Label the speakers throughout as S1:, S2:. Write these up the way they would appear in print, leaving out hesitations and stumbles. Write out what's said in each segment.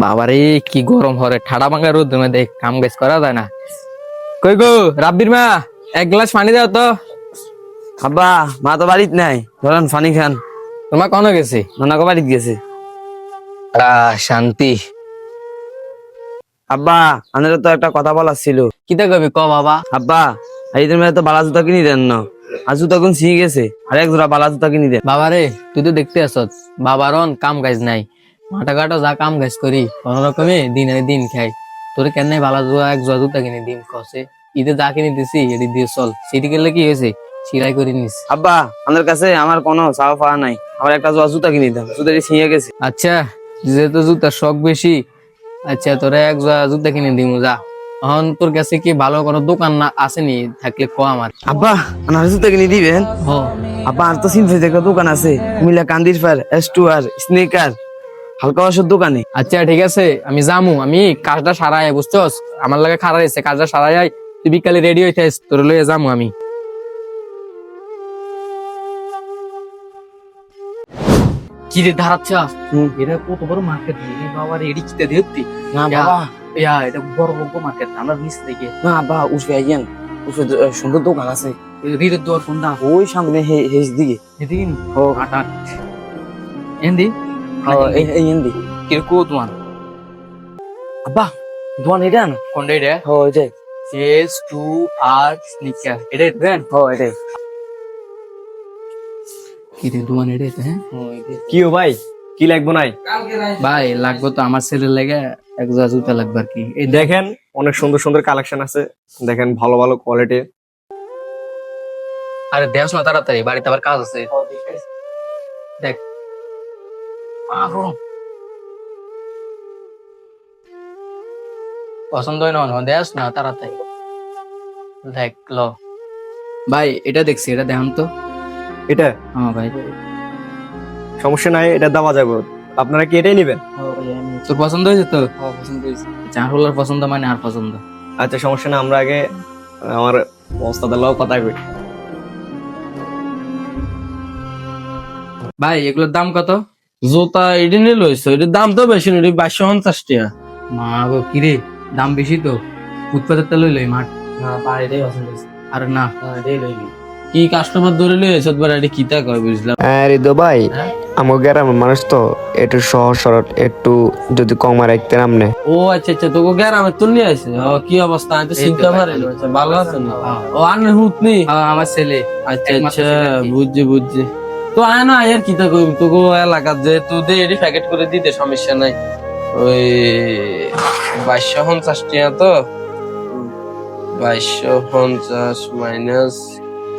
S1: বাবারে কি গরম হরে, ঠাডা ভাঙা রোদ দেখ কাম কাজ করা যায় না। কই গো রাব্বির মা, এক গ্লাস পানি দাও তো।
S2: আব্বা, মা তো বাড়িত নাই, ধরেন ফানি খান।
S1: তোমার কনো গেছে?
S2: নানাকে বাড়িত গেছে।
S1: শান্তি।
S2: আব্বা, আমাদের তো একটা কথা বলার ছিল।
S1: কিতা কবি ক বাবা।
S2: আব্বা, এইদের মেয়ে তো বালা জুতা কিনি দেন না, আর জুতা কোন ছিঁড়ে গেছে, আর এক জোড়া বালা জুতা কিনি দেন।
S1: বাবারে তুই তো দেখতে আসত, বাবার কাম কাজ নাই, মাটা কাটা যা কাম কাজ করি কোন রকমে দিন আনি দিন খাই। তোর কেন বালা জুয়া এক জুয়া জুতা কিনে দিন কসে, ঈদে যা কিনে দিছি এটি দিয়ে চল। সেটি গেলে কি হয়েছে, সিলাই করে নিস।
S2: আব্বা, আমাদের কাছে আমার কোনো চাওয়া পাওয়া নাই, আমার একটা জোড়া জুতা কিনে দেন, জুতাটি ছিঁড়ে গেছে।
S1: আচ্ছা, যেহেতু জুতার শখ বেশি, আচ্ছা তোরা এক জোড়া জুতা কিনে দিমু যা। এখন তোর কাছে কি ভালো কোনো দোকান না আসেনি? থাকলে ক আমার।
S2: আব্বা, আমার জুতা কিনে দিবেন?
S1: হ।
S2: আব্বা, আর তো চিন্তা একটা দোকান আছে, কুমিল্লা কান্দির ফার S2R স্নেকার হালকা বাসের দোকানে।
S1: আচ্ছা ঠিক আছে, আমি যামু, আমি কাজটা সারাই বুঝছস, আমার লাগে খারাপ হয়েছে, কাজটা সারাই আই, তুই বিকালে রেডি হইতেছ, তোর লইয়া যামু আমি। কি রে ধারাচ্ছা, এটা কত বড় মার্কেট রে বাবা রে, এডি কিতে দেখতি
S2: না বাবা,
S1: এটা বড় বড় মার্কেট, আমরা নিচ থেকে।
S2: না আব্বা, উঠবে আইয়েন, উঠবে সুন্দর দোকান আছে
S1: রিরের দোয়ার কোনটা?
S2: ওই সামনে হেস দিকে।
S1: এদিকে নি?
S2: ও
S1: আট আট এন্দি
S2: এই এন্দি।
S1: কিরকো তোমার
S2: আব্বা, দোকান এটা না?
S1: কোনটা এটা?
S2: ও এটাই।
S1: S2R স্নিকার, এটা ব্র্যান্ড?
S2: ও এটাই।
S1: কি রে দোকান এটা? হ্যাঁ
S3: কি ও ভাই, কি লাগবো নাই?
S1: ভাই লাগবে তো, আমার ছেলের লেগে এক জোড়া জুতা লাগবে আর কি। এই দেখ,
S3: দেখেন অনেক সুন্দর সুন্দর কালেকশন আছে, দেখেন ভালো ভালো কোয়ালিটি।
S1: আরে দেখ না তাড়াতাড়ি, বাড়িতে আবার কাজ আছে। দেখ পছন্দ হয় না, দেখ না তাড়াতাড়ি দেখ ল। ভাই এটা দেখছি, এটা দেখান তো।
S3: এটা
S1: হ্যাঁ ভাই,
S3: সমস্যা নাই, এটা দেওয়া যাবে। আপনারা কি এটাই নেবেন?
S1: তোর পছন্দ হয়েছে তো? পছন্দ হয়েছে। চার হলার পছন্দ মানে আর পছন্দ।
S3: আচ্ছা সমস্যা না, আমরা আগে আমার ওস্তাদের লগে কথা কই।
S1: ভাই এগুলোর দাম কত?
S4: জুতা এটি নিয়ে লইছো, এটির দাম তো বেশি না, এটি 2250 টাকা।
S1: মা গো কিরে, দাম বেশি তো, ফুটপাতের তে লই মাঠ। আরে না,
S4: কি কাস্টমার ধরে লইছো তোরা, এটি কিতা কয় বুঝলাম।
S5: আরে দো ভাই, আমার গ্রামের মানুষ তো একটু সহজ সরল, একটু যদি কমা রাখতে নামনে।
S4: ও আচ্ছা আচ্ছা, তোকে গ্রামে তুল নিয়ে আসে। ও কি অবস্থা, আমি তো চিনতে পারি না। আচ্ছা, ভালো আছেন? ও আনে হুতনি।
S1: আমার ছেলে।
S4: আচ্ছা
S1: একমাত্র
S4: আচ্ছা,
S1: ছেলে আর কি।
S4: বুঝছি। তো আয় না, আর কিতা কইব, তোকে এলাকার যে তুই দে, এটি প্যাকেট করে দিতে সমস্যা নাই। ওই 2250 টাকা তো, 2250 মাইনাস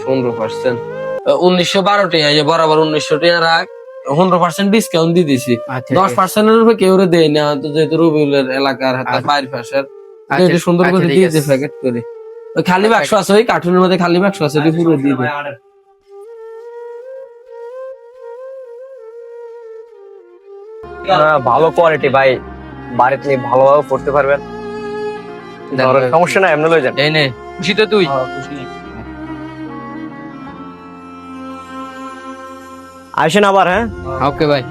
S4: 15%, 1912 টাকা। এই যে বরাবর 1900 টাকা রাখ, 15% ডিসকাউন্ট দিয়ে দিছি।
S1: আচ্ছা
S4: 10%-এর উপরে কেউ দেয় না, তো যেহেতু রবিউলের এলাকার হাতে বাইর পাশের, এটা সুন্দর করে দিয়ে দে প্যাকেট করে। ওই খালি বাক্স আছে, ওই কার্টুনের মধ্যে খালি বাক্স আছে, ওটি পুরো দিয়ে দে।
S3: ভালো কোয়ালিটি ভাই, বাড়িতে নিয়ে ভালোভাবে পড়তে পারবেন। ধরেন, সমস্যা নাই, এমনি লই যান।
S1: এই নে, খুশি তো তুই?
S3: আসেন আবার। হ্যাঁ
S1: ওকে ভাই।